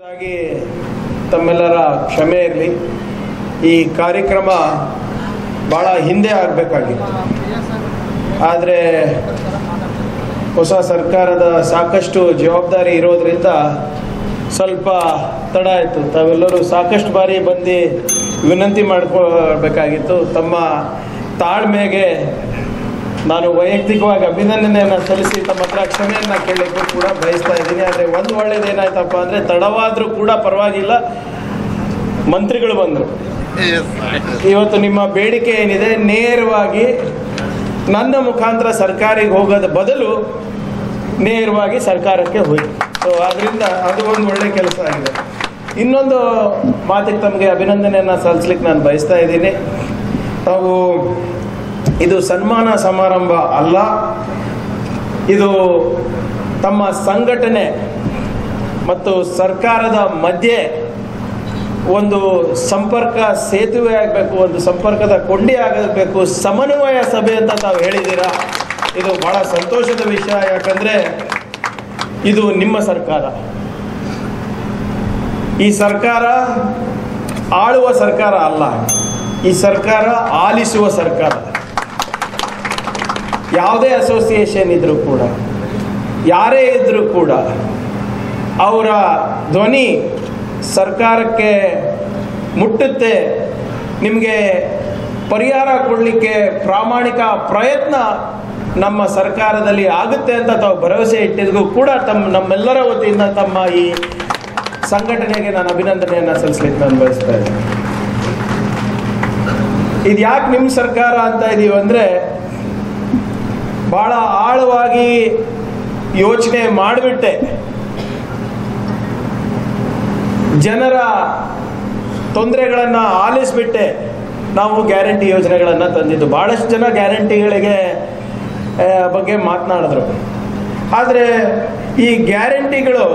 ಹಾಗಾಗಿ ತಮ್ಮೆಲ್ಲರ ಕ್ಷಮೆ ಇರಲಿ. ಈ ಕಾರ್ಯಕ್ರಮ ಭಾಳ ಹಿಂದೆ ಆಗಬೇಕಾಗಿತ್ತು, ಆದರೆ ಹೊಸ ಸರ್ಕಾರದ ಸಾಕಷ್ಟು ಜವಾಬ್ದಾರಿ ಇರೋದ್ರಿಂದ ಸ್ವಲ್ಪ ತಡ ಆಯಿತು. ತಾವೆಲ್ಲರೂ ಸಾಕಷ್ಟು ಬಾರಿ ಬಂದು ವಿನಂತಿ ಮಾಡ್ಕೊಳ್ಬೇಕಾಗಿತ್ತು. ತಮ್ಮ ತಾಳ್ಮೆಗೆ ನಾನು ವೈಯಕ್ತಿಕವಾಗಿ ಅಭಿನಂದನೆಯನ್ನು ಸಲ್ಲಿಸಿ ತಮ್ಮ ಹತ್ರ ಕ್ಷಮೆಯನ್ನು ಕೇಳಲಿಕ್ಕೂ ಕೂಡ ಬಯಸ್ತಾ ಇದ್ದೀನಿ. ಆದರೆ ಒಂದು ಒಳ್ಳೇದೇನಾಯ್ತಪ್ಪ ಅಂದರೆ ತಡವಾದರೂ ಕೂಡ ಪರವಾಗಿಲ್ಲ, ಮಂತ್ರಿಗಳು ಬಂದರು. ಇವತ್ತು ನಿಮ್ಮ ಬೇಡಿಕೆ ಏನಿದೆ ನೇರವಾಗಿ ನನ್ನ ಮುಖಾಂತರ ಸರ್ಕಾರಿಗೆ ಹೋಗೋದ ಬದಲು ನೇರವಾಗಿ ಸರ್ಕಾರಕ್ಕೆ ಹೋಯಿತು. ಸೊ ಆದ್ದರಿಂದ ಅದು ಒಂದು ಒಳ್ಳೆ ಕೆಲಸ ಆಗಿದೆ. ಇನ್ನೊಂದು ಮಾತಿಗೆ ತಮಗೆ ಅಭಿನಂದನೆಯನ್ನು ಸಲ್ಲಿಸ್ಲಿಕ್ಕೆ ನಾನು ಬಯಸ್ತಾ ಇದ್ದೀನಿ. ತಾವು ಇದು ಸನ್ಮಾನ ಸಮಾರಂಭ ಅಲ್ಲ, ಇದು ತಮ್ಮ ಸಂಘಟನೆ ಮತ್ತು ಸರ್ಕಾರದ ಮಧ್ಯೆ ಒಂದು ಸಂಪರ್ಕ ಸೇತುವೆ ಆಗಬೇಕು, ಒಂದು ಸಂಪರ್ಕದ ಕೊಂಡಿ ಆಗಬೇಕು, ಸಮನ್ವಯ ಸಭೆ ಅಂತ ತಾವು ಹೇಳಿದ್ದೀರಾ. ಇದು ಬಹಳ ಸಂತೋಷದ ವಿಷಯ. ಯಾಕಂದರೆ ಇದು ನಿಮ್ಮ ಸರ್ಕಾರ. ಈ ಸರ್ಕಾರ ಆಳುವ ಸರ್ಕಾರ ಅಲ್ಲ, ಈ ಸರ್ಕಾರ ಆಲಿಸುವ ಸರ್ಕಾರ. ಯಾವುದೇ ಅಸೋಸಿಯೇಷನ್ ಇದ್ದರೂ ಕೂಡ, ಯಾರೇ ಇದ್ದರೂ ಕೂಡ ಅವರ ಧ್ವನಿ ಸರ್ಕಾರಕ್ಕೆ ಮುಟ್ಟುತ್ತೆ. ನಿಮಗೆ ಪರಿಹಾರ ಕೊಡಲಿಕ್ಕೆ ಪ್ರಾಮಾಣಿಕ ಪ್ರಯತ್ನ ನಮ್ಮ ಸರ್ಕಾರದಲ್ಲಿ ಆಗುತ್ತೆ ಅಂತ ತಾವು ಭರವಸೆ ಇಟ್ಟಿದ್ದೂ ಕೂಡ ನಮ್ಮೆಲ್ಲರ ವತಿಯಿಂದ ತಮ್ಮ ಈ ಸಂಘಟನೆಗೆ ನಾನು ಅಭಿನಂದನೆಯನ್ನು ಸಲ್ಲಿಸಲಿಕ್ಕೆ ನಾನು ಬಯಸ್ತಾ ಇದ್ದೀನಿ. ಇದು ಯಾಕೆ ನಿಮ್ಮ ಸರ್ಕಾರ ಅಂತ ಇದೀವಿ ಅಂದರೆ, ಭಾಳ ಆಳವಾಗಿ ಯೋಚನೆ ಮಾಡಿಬಿಟ್ಟೆ ಜನರ ತೊಂದರೆಗಳನ್ನು ಆಲಿಸಿಬಿಟ್ಟೆ ನಾವು ಗ್ಯಾರಂಟಿ ಯೋಜನೆಗಳನ್ನು ತಂದಿದ್ದು. ಭಾಳಷ್ಟು ಜನ ಗ್ಯಾರಂಟಿಗಳಿಗೆ ಬಗ್ಗೆ ಮಾತನಾಡಿದ್ರು. ಆದರೆ ಈ ಗ್ಯಾರಂಟಿಗಳು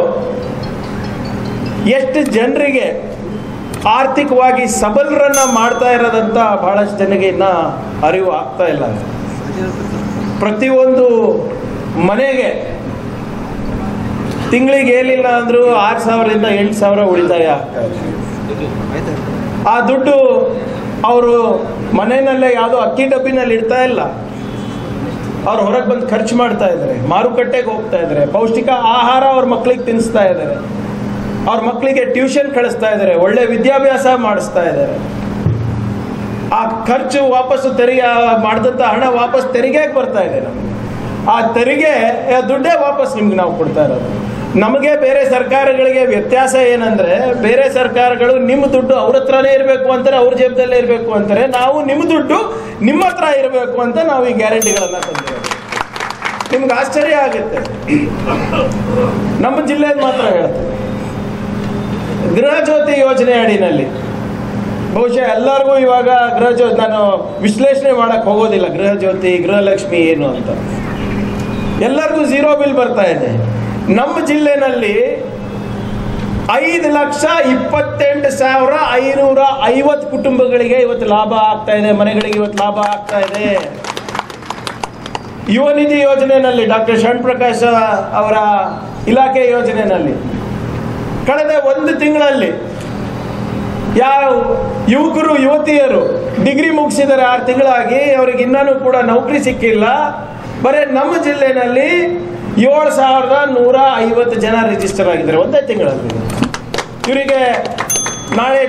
ಎಷ್ಟು ಜನರಿಗೆ ಆರ್ಥಿಕವಾಗಿ ಸಬಲರನ್ನು ಮಾಡ್ತಾ ಇರೋದಂತ ಭಾಳಷ್ಟು ಜನಗೆ ಇನ್ನೂ ಅರಿವು ಆಗ್ತಾ ಇಲ್ಲ. ಪ್ರತಿಯೊಂದು ಮನೆಗೆ ತಿಂಗಳಿಗೆ ಏನಿಲ್ಲ ಅಂದರೂ 6,000ದಿಂದ 8,000 ಉಳಿತಾಯ ಆಗ್ತಾ ಇದೆ. ಆ ದುಡ್ಡು ಅವರು ಮನೆಯಲ್ಲೇ ಯಾವುದೋ ಅಕ್ಕಿ ಡಬ್ಬಿನಲ್ಲಿ ಇಡ್ತಾ ಇಲ್ಲ, ಅವ್ರು ಹೊರಗೆ ಬಂದು ಖರ್ಚು ಮಾಡ್ತಾ ಇದ್ದಾರೆ, ಮಾರುಕಟ್ಟೆಗೆ ಹೋಗ್ತಾ ಇದ್ದಾರೆ, ಪೌಷ್ಟಿಕ ಆಹಾರ ಅವ್ರ ಮಕ್ಕಳಿಗೆ ತಿನ್ನಿಸ್ತಾ ಇದ್ದಾರೆ, ಅವ್ರ ಮಕ್ಕಳಿಗೆ ಟ್ಯೂಷನ್ ಕಳಿಸ್ತಾ ಇದ್ದಾರೆ, ಒಳ್ಳೆ ವಿದ್ಯಾಭ್ಯಾಸ ಮಾಡಿಸ್ತಾ ಇದ್ದಾರೆ. ಆ ಖರ್ಚು ವಾಪಸ್ಸು ತೆರಿಗೆ ಮಾಡಿದಂಥ ಹಣ ವಾಪಸ್ ತೆರಿಗೆಗೆ ಬರ್ತಾ ಇದೆ. ನಮಗೆ ಆ ತೆರಿಗೆ ದುಡ್ಡೇ ವಾಪಸ್ ನಿಮ್ಗೆ ನಾವು ಕೊಡ್ತಾ ಇರೋದು. ನಮಗೆ ಬೇರೆ ಸರ್ಕಾರಗಳಿಗೆ ವ್ಯತ್ಯಾಸ ಏನಂದರೆ, ಬೇರೆ ಸರ್ಕಾರಗಳು ನಿಮ್ಮ ದುಡ್ಡು ಅವ್ರ ಹತ್ರನೇ ಇರಬೇಕು ಅಂತಾರೆ, ಅವ್ರ ಜೇಬದಲ್ಲೇ ಇರಬೇಕು ಅಂತಾರೆ. ನಾವು ನಿಮ್ಮ ದುಡ್ಡು ನಿಮ್ಮ ಹತ್ರ ಇರಬೇಕು ಅಂತ ನಾವು ಈ ಗ್ಯಾರಂಟಿಗಳನ್ನು ತಂದಿರೋದು. ನಿಮ್ಗೆ ಆಶ್ಚರ್ಯ ಆಗುತ್ತೆ. ನಮ್ಮ ಜಿಲ್ಲೆಗೆ ಮಾತ್ರ ಹೇಳ್ತೇವೆ, ಗೃಹ ಜ್ಯೋತಿ ಯೋಜನೆ ಅಡಿನಲ್ಲಿ ಬಹುಶಃ ಎಲ್ಲರಿಗೂ ಇವಾಗ ಗೃಹ ಜ್ಯೋತಿ, ನಾನು ವಿಶ್ಲೇಷಣೆ ಮಾಡಕ್ಕೆ ಹೋಗೋದಿಲ್ಲ ಗೃಹ ಜ್ಯೋತಿ ಗೃಹಲಕ್ಷ್ಮಿ ಏನು ಅಂತ, ಎಲ್ಲರಿಗೂ ಝೀರೋ ಬಿಲ್ ಬರ್ತಾ ಇದೆ. ನಮ್ಮ ಜಿಲ್ಲೆನಲ್ಲಿ 5,28,550 ಕುಟುಂಬಗಳಿಗೆ ಇವತ್ತು ಲಾಭ ಆಗ್ತಾ ಇದೆ, ಮನೆಗಳಿಗೆ ಇವತ್ತು ಲಾಭ ಆಗ್ತಾ ಇದೆ. ಯುವ ನಿಧಿ ಯೋಜನೆಯಲ್ಲಿ ಡಾಕ್ಟರ್ ಶರಣ್ ಪ್ರಕಾಶ್ ಅವರ ಇಲಾಖೆ ಯೋಜನೆಯಲ್ಲಿ ಕಳೆದ 1 ತಿಂಗಳಲ್ಲಿ ಯಾವ ಯುವಕರು ಯುವತಿಯರು ಡಿಗ್ರಿ ಮುಗಿಸಿದರೆ 6 ತಿಂಗಳಾಗಿ ಅವರಿಗೆ ಇನ್ನೂ ಕೂಡ ನೌಕರಿ ಸಿಕ್ಕಿಲ್ಲ. ಬರೀ ನಮ್ಮ ಜಿಲ್ಲೆನಲ್ಲಿ 7,150 ಜನ ರಿಜಿಸ್ಟರ್ ಆಗಿದ್ದಾರೆ ಒಂದೇ ತಿಂಗಳಲ್ಲಿ. ಇವರಿಗೆ ನಾಳೆ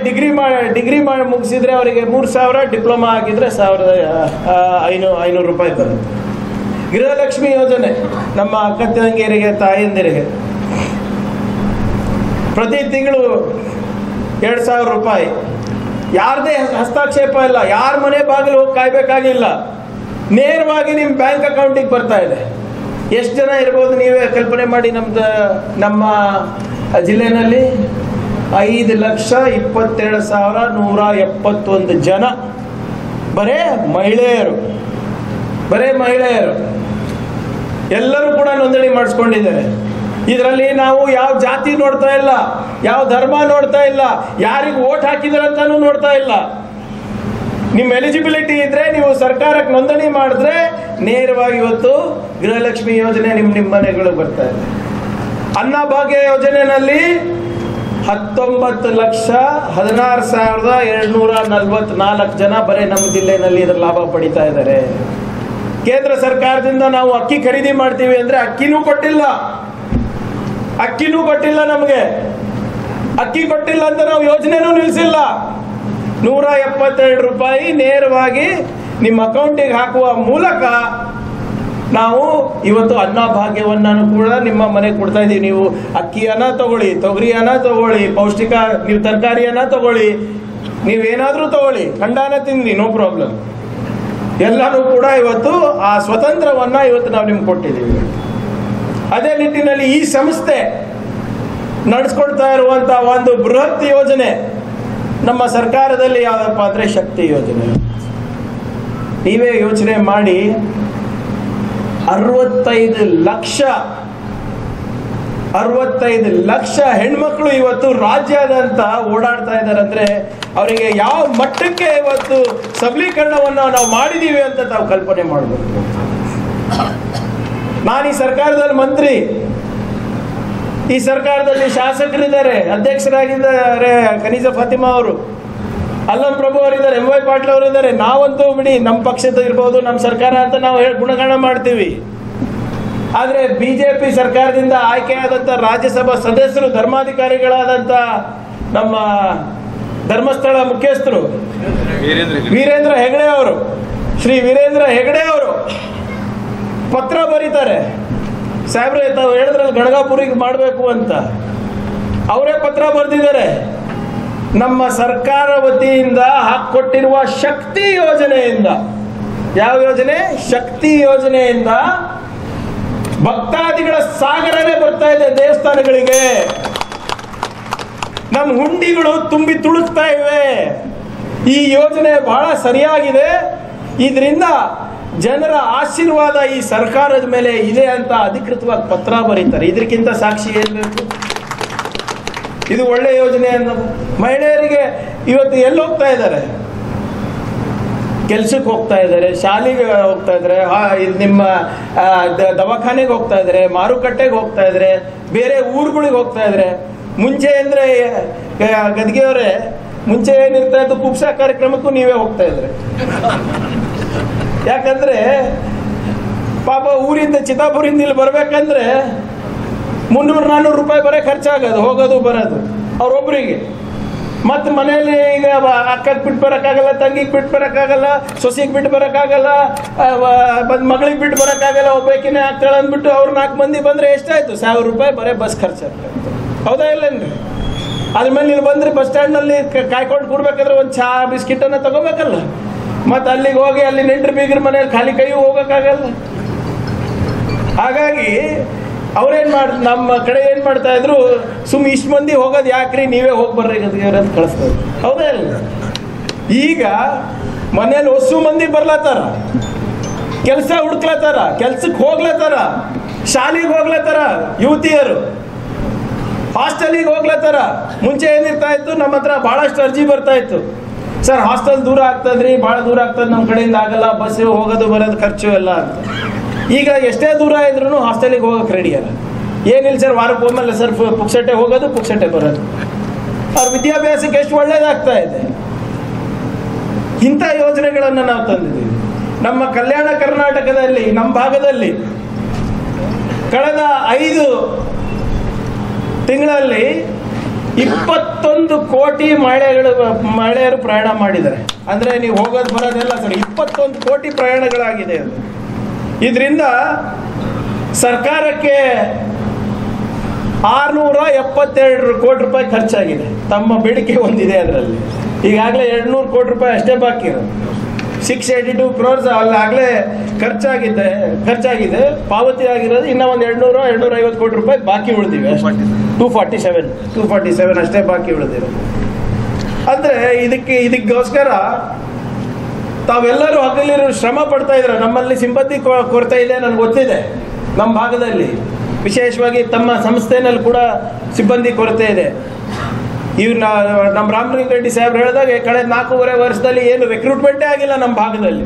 ಡಿಗ್ರಿ ಮುಗಿಸಿದ್ರೆ ಅವರಿಗೆ 3,000, ಡಿಪ್ಲೊಮಾ ಆಗಿದ್ರೆ 1,500 ರೂಪಾಯಿ ಬರುತ್ತೆ. ಗೃಹಲಕ್ಷ್ಮಿ ಯೋಜನೆ ನಮ್ಮ ಅಕ್ಕ ತಂಗಿಯರಿಗೆ ತಾಯಂದಿರಿಗೆ ಪ್ರತಿ ತಿಂಗಳು 2,000 ರೂಪಾಯಿ. ಯಾರದೇ ಹಸ್ತಕ್ಷೇಪ ಇಲ್ಲ, ಯಾರ ಮನೆ ಬಾಗಿಲು ಹೋಗಿ ಕಾಯ್ಬೇಕಾಗಿಲ್ಲ, ನೇರವಾಗಿ ನಿಮ್ಮ ಬ್ಯಾಂಕ್ ಅಕೌಂಟಿಗೆ ಬರ್ತಾ ಇದೆ. ಎಷ್ಟು ಜನ ಇರ್ಬೋದು ನೀವೇ ಕಲ್ಪನೆ ಮಾಡಿ. ನಮ್ಮ ಜಿಲ್ಲೆಯಲ್ಲಿ 5,22,171 ಜನ ಬರೇ ಮಹಿಳೆಯರು ಎಲ್ಲರೂ ಕೂಡ ನೋಂದಣಿ ಮಾಡಿಸ್ಕೊಂಡಿದ್ದಾರೆ. ಇದರಲ್ಲಿ ನಾವು ಯಾವ ಜಾತಿ ನೋಡ್ತಾ ಇಲ್ಲ, ಯಾವ ಧರ್ಮ ನೋಡ್ತಾ ಇಲ್ಲ, ಯಾರಿಗೆ ವೋಟ್ ಹಾಕಿದಾರಂತಾನೂ ನೋಡ್ತಾ ಇಲ್ಲ. ನಿಮ್ಮ ಎಲಿಜಿಬಿಲಿಟಿ ಇದ್ರೆ ನೀವು ಸರ್ಕಾರಕ್ಕೆ ನೋಂದಣಿ ಮಾಡಿದ್ರೆ ನೇರವಾಗಿ ಇವತ್ತು ಗೃಹಲಕ್ಷ್ಮಿ ಯೋಜನೆ ನಿಮ್ಮ ಮನೆಗಳಿಗೆ ಬರ್ತಾ ಇದೆ. ಅನ್ನಭಾಗ್ಯ ಯೋಜನೆಯಲ್ಲಿ 19,16,244 ಜನ ಬರೀ ನಮ್ಮ ಜಿಲ್ಲೆಯಲ್ಲಿ ಇದರ ಲಾಭ ಪಡಿತಾ ಇದ್ದಾರೆ. ಕೇಂದ್ರ ಸರ್ಕಾರದಿಂದ ನಾವು ಅಕ್ಕಿ ಖರೀದಿ ಮಾಡ್ತೀವಿ ಅಂದ್ರೆ ಅಕ್ಕಿನೂ ಕೊಟ್ಟಿಲ್ಲ ನಮಗೆ. ಅಕ್ಕಿ ಕೊಟ್ಟಿಲ್ಲ ಅಂತ ನಾವು ಯೋಜನೆನೂ ನಿಲ್ಲಿಸಿಲ್ಲ. 172 ರೂಪಾಯಿ ನೇರವಾಗಿ ನಿಮ್ಮ ಅಕೌಂಟಿಗೆ ಹಾಕುವ ಮೂಲಕ ನಾವು ಇವತ್ತು ಅನ್ನಭಾಗ್ಯವನ್ನು ಕೂಡ ನಿಮ್ಮ ಮನೆಗೆ ಕೊಡ್ತಾ ಇದ್ದೀವಿ. ನೀವು ಅಕ್ಕಿಯನ್ನ ತಗೊಳ್ಳಿ, ತೊಗರಿಯನ್ನ ತಗೊಳ್ಳಿ, ಪೌಷ್ಟಿಕ ನೀವು ತರಕಾರಿಯನ್ನ ತಗೊಳ್ಳಿ, ನೀವೇನಾದ್ರೂ ತಗೊಳ್ಳಿ, ಖಂಡಾನ ತಿನ್ನಿ, ನೋ ಪ್ರಾಬ್ಲಮ್. ಎಲ್ಲರೂ ಕೂಡ ಇವತ್ತು ಆ ಸ್ವತಂತ್ರವನ್ನ ಇವತ್ತು ನಾವು ನಿಮ್ಗೆ ಕೊಟ್ಟಿದ್ದೀವಿ. ಅದೇ ನಿಟ್ಟಿನಲ್ಲಿ ಈ ಸಂಸ್ಥೆ ನಡೆಸ್ಕೊಡ್ತಾ ಇರುವಂತಹ ಒಂದು ಬೃಹತ್ ಯೋಜನೆ ನಮ್ಮ ಸರ್ಕಾರದಲ್ಲಿ ಯಾವ್ದಪ್ಪ ಅಂದ್ರೆ ಶಕ್ತಿ ಯೋಜನೆ. ನೀವೇ ಯೋಚನೆ ಮಾಡಿ, 65 ಲಕ್ಷ ಹೆಣ್ಮಕ್ಳು ಇವತ್ತು ರಾಜ್ಯಾದ್ಯಂತ ಓಡಾಡ್ತಾ ಇದ್ದಾರೆ ಅಂದ್ರೆ ಅವರಿಗೆ ಯಾವ ಮಟ್ಟಕ್ಕೆ ಇವತ್ತು ಸಬಲೀಕರಣವನ್ನು ನಾವು ಮಾಡಿದೀವಿ ಅಂತ ತಾವು ಕಲ್ಪನೆ ಮಾಡಬೇಕು. ನಾನು ಈ ಸರ್ಕಾರದಲ್ಲಿ ಮಂತ್ರಿ, ಈ ಸರ್ಕಾರದಲ್ಲಿ ಶಾಸಕರಿದ್ದಾರೆ, ಅಧ್ಯಕ್ಷರಾಗಿದ್ದಾರೆ ಖನೀಜಾ ಫಾತಿಮಾ ಅವರು, ಅಲ್ಲಂ ಪ್ರಭು ಅವರಿದ್ದಾರೆ, MY ಪಾಟೀಲ್ ಅವರಿದ್ದಾರೆ. ನಾವಂತೂ ಬಿಡಿ, ನಮ್ಮ ಪಕ್ಷದ ಇರ್ಬೋದು, ನಮ್ಮ ಸರ್ಕಾರ ಅಂತ ನಾವು ಗುಣಗಾನ ಮಾಡ್ತೀವಿ. ಆದ್ರೆ ಬಿಜೆಪಿ ಸರ್ಕಾರದಿಂದ ಆಯ್ಕೆಯಾದಂತ ರಾಜ್ಯಸಭಾ ಸದಸ್ಯರು, ಧರ್ಮಾಧಿಕಾರಿಗಳಾದಂತ ನಮ್ಮ ಧರ್ಮಸ್ಥಳ ಮುಖ್ಯಸ್ಥರು ವೀರೇಂದ್ರ ಹೆಗಡೆ ಅವರು, ಶ್ರೀ ವೀರೇಂದ್ರ ಹೆಗಡೆ ಅವರು ಪತ್ರ ಬರೀತಾರೆ. ಸಾಹೇಬ್ರೆ, ತಾವು ಹೇಳಿದ್ರಲ್ಲಿ ಗಣಗಾಪುರಿಗೆ ಮಾಡಬೇಕು ಅಂತ, ಅವರೇ ಪತ್ರ ಬರೆದಿದ್ದಾರೆ. ನಮ್ಮ ಸರ್ಕಾರ ವತಿಯಿಂದ ಹಾಕೊಟ್ಟಿರುವ ಶಕ್ತಿ ಯೋಜನೆಯಿಂದ, ಯಾವ ಯೋಜನೆ? ಶಕ್ತಿ ಯೋಜನೆಯಿಂದ ಭಕ್ತಾದಿಗಳ ಸಾಗರನೇ ಬರ್ತಾ ಇದೆ ದೇವಸ್ಥಾನಗಳಿಗೆ. ನಮ್ಮ ಹುಂಡಿಗಳು ತುಂಬಿ ತುಳುಕ್ತಾ ಇವೆ. ಈ ಯೋಜನೆ ಬಹಳ ಸರಿಯಾಗಿದೆ. ಇದರಿಂದ ಜನರ ಆಶೀರ್ವಾದ ಈ ಸರ್ಕಾರದ ಮೇಲೆ ಇದೆ ಅಂತ ಅಧಿಕೃತವಾಗಿ ಪತ್ರ ಬರೀತಾರೆ. ಇದಕ್ಕಿಂತ ಸಾಕ್ಷಿ ಏನ್ ಬೇಕು? ಇದು ಒಳ್ಳೆ ಯೋಜನೆ ಅನ್ನೋದು. ಮಹಿಳೆಯರಿಗೆ ಇವತ್ತು ಎಲ್ಲಿ ಹೋಗ್ತಾ ಇದ್ದಾರೆ? ಕೆಲ್ಸಕ್ಕೆ ಹೋಗ್ತಾ ಇದ್ದಾರೆ, ಶಾಲೆಗೆ ಹೋಗ್ತಾ ಇದ್ದಾರೆ, ನಿಮ್ಮ ದವಾಖಾನೆಗೆ ಹೋಗ್ತಾ ಇದ್ದಾರೆ, ಮಾರುಕಟ್ಟೆಗೆ ಹೋಗ್ತಾ ಇದ್ದಾರೆ, ಬೇರೆ ಊರುಗಳಿಗೆ ಹೋಗ್ತಾ ಇದ್ದಾರೆ. ಮುಂಚೆ ಅಂದ್ರೆ ಗದ್ಗೆಯವರೇ, ಮುಂಚೆ ಏನಿರ್ತಾ ಇತ್ತು, ಕುಪ್ಸಾ ಕಾರ್ಯಕ್ರಮಕ್ಕೂ ನೀವೇ ಹೋಗ್ತಾ ಇದ್ರೆ. ಯಾಕಂದ್ರೆ ಪಾಪ ಊರಿಂದ ಚಿತ್ತಾಪುರಿಂದ ಇಲ್ಲಿ ಬರ್ಬೇಕಂದ್ರೆ 300-400 ರೂಪಾಯಿ ಬರೀ ಖರ್ಚಾಗೋದು, ಹೋಗೋದು ಬರೋದು ಅವ್ರೊಬ್ರಿಗೆ. ಮತ್ತೆ ಮನೆಯಲ್ಲಿ ಈಗ ಅಕ್ಕಕ್ಕೆ ಬಿಟ್ಟು ಬರೋಕ್ಕಾಗಲ್ಲ, ತಂಗಿಗೆ ಬಿಟ್ಟು ಬರೋಕ್ಕಾಗಲ್ಲ, ಸೊಸೆಗೆ ಬಿಟ್ಟು ಬರೋಕ್ಕಾಗಲ್ಲ, ಮಗಳಿಗೆ ಬಿಟ್ಟು ಬರೋಕ್ಕಾಗಲ್ಲ, ಒಬ್ಬಾಕಿನೇ ಆಗ್ತಾಳೆ ಅಂದ್ಬಿಟ್ಟು ಅವ್ರು 4 ಮಂದಿ ಬಂದ್ರೆ ಎಷ್ಟಾಯ್ತು? 1000 ರೂಪಾಯಿ ಬರೀ ಬಸ್ ಖರ್ಚಾಗ್ತದೆ. ಹೌದಾ ಇಲ್ಲೇನ್ರಿ? ಅದ್ಮೇಲೆ ನೀವು ಬಂದ್ರೆ ಬಸ್ ಸ್ಟ್ಯಾಂಡ್ನಲ್ಲಿ ಕಾಯ್ಕೊಂಡು ಕೂರ್ಬೇಕಾದ್ರೆ ಒಂದು ಚಹಾ ಬಿಸ್ಕಿಟ್ ಅನ್ನ ತಗೋಬೇಕಲ್ಲ. ಮತ್ತೆ ಅಲ್ಲಿಗೆ ಹೋಗಿ ಅಲ್ಲಿ ನೆಂಟರು ಬೀಗರ ಮನೇಲಿ ಖಾಲಿ ಕೈ ಹೋಗೋಕ್ಕಾಗಲ್ಲ. ಹಾಗಾಗಿ ಅವ್ರೇನ್ ನಮ್ಮ ಕಡೆ ಏನ್ ಮಾಡ್ತಾ ಇದ್ರು, ಇಷ್ಟು ಮಂದಿ ಹೋಗೋದು ಯಾಕ್ರಿ, ನೀವೇ ಹೋಗಿ ಬರ್ರಿ ಅಂತ ಕಳಿಸ್ತಾರೆ. ಹೌದಾ ಇಲ್ಲ? ಈಗ ಮನೇಲಿ ಹೊಸು ಮಂದಿ ಬರ್ಲತ್ತಾರ, ಕೆಲಸ ಹುಡುಕ್ಲತ್ತಾರ, ಕೆಲ್ಸಕ್ಕೆ ಹೋಗ್ಲತ್ತಾರ, ಶಾಲೆಗೆ ಹೋಗ್ಲತ್ತಾರ, ಯುವತಿಯರು ಹಾಸ್ಟೆಲಿಗೆ ಹೋಗ್ಲತ್ತಾರ. ಮುಂಚೆ ಏನಿರ್ತಾ ಇತ್ತು, ನಮ್ಮ ಹತ್ರ ಬಹಳಷ್ಟು ಅರ್ಜಿ ಬರ್ತಾ ಇತ್ತು, ಸರ್ ಹಾಸ್ಟೆಲ್ ದೂರ ಆಗ್ತದ್ರಿ, ಬಹಳ ದೂರ ಆಗ್ತದೆ, ನಮ್ಮ ಕಡೆಯಿಂದ ಆಗಲ್ಲ, ಬಸ್ ಹೋಗೋದು ಬರೋದು ಖರ್ಚು ಎಲ್ಲ ಅಂತ. ಈಗ ಎಷ್ಟೇ ದೂರ ಇದ್ರು ಹಾಸ್ಟೆಲಿಗೆ ಹೋಗಕ್ಕೆ ರೆಡಿ ಅಲ್ಲ. ಏನಿಲ್ಲ ಸರ್, ವಾರಕ್ಕೆ ಒಮ್ಮೆಲ್ಲ ಸರ್ ಪುಕ್ಸಟ್ಟೆ ಹೋಗೋದು, ಪುಕ್ಸಟ್ಟೆ ಬರೋದು. ಅವ್ರ ವಿದ್ಯಾಭ್ಯಾಸಕ್ಕೆ ಎಷ್ಟು ಒಳ್ಳೇದಾಗ್ತಾ ಇದೆ. ಇಂಥ ಯೋಜನೆಗಳನ್ನು ನಾವು ತಂದಿದ್ದೀವಿ. ನಮ್ಮ ಕಲ್ಯಾಣ ಕರ್ನಾಟಕದಲ್ಲಿ, ನಮ್ಮ ಭಾಗದಲ್ಲಿ ಕಳೆದ 5 ತಿಂಗಳಲ್ಲಿ 21 ಕೋಟಿ ಮಹಿಳೆಯರು ಪ್ರಯಾಣ ಮಾಡಿದ್ದಾರೆ. ಅಂದ್ರೆ ನೀವು ಹೋಗೋದು ಬರೋದೆಲ್ಲ ಸರ್ 21 ಕೋಟಿ ಪ್ರಯಾಣಗಳಾಗಿದೆ. ಅದು ಇದರಿಂದ ಸರ್ಕಾರಕ್ಕೆ 672 ಕೋಟಿ ರೂಪಾಯಿ ಖರ್ಚಾಗಿದೆ. ತಮ್ಮ ಬೇಡಿಕೆ ಒಂದಿದೆ, ಅದರಲ್ಲಿ ಈಗಾಗಲೇ 200 ಕೋಟಿ ರೂಪಾಯಿ ಅಷ್ಟೇ ಬಾಕಿ ಇರೋದು. 682 ಕ್ರೋರ್ಸ್ ಅಲ್ಲಾಗಲೇ ಖರ್ಚಾಗಿದೆ, ಪಾವತಿ ಆಗಿರೋದು. ಇನ್ನ ಒಂದು 200-250 ಕೋಟಿ ರೂಪಾಯಿ ಬಾಕಿ ಉಳಿದಿವೆ. 247 ಅಷ್ಟೇ ಬಾಕಿ ಉಳಿದಿರೋ. ಅಂದ್ರೆ ಇದಕ್ಕೋಸ್ಕರ ತಾವೆಲ್ಲರೂ ಹಗಲಿರು ಶ್ರಮ ಪಡ್ತಾ ಇದ್ರೆ. ನಮ್ಮಲ್ಲಿ ಸಿಂಪತಿ ಕೊರತೆ ಇದೆ, ನನಗೆ ಗೊತ್ತಿದೆ. ನಮ್ಮ ಭಾಗದಲ್ಲಿ ವಿಶೇಷವಾಗಿ ತಮ್ಮ ಸಂಸ್ಥೆನಲ್ಲಿ ಕೂಡ ಸಿಬ್ಬಂದಿ ಕೊರತೆ ಇದೆ. ನಮ್ಮ ರಾಮಲಿಂಗ ರೆಡ್ಡಿ ಸಾಹೇಬ್ರು ಹೇಳಿದಾಗ ಕಳೆದ 4.5 ವರ್ಷದಲ್ಲಿ ಏನು ರಿಕ್ರೂಟ್ಮೆಂಟೇ ಆಗಿಲ್ಲ ನಮ್ಮ ಭಾಗದಲ್ಲಿ.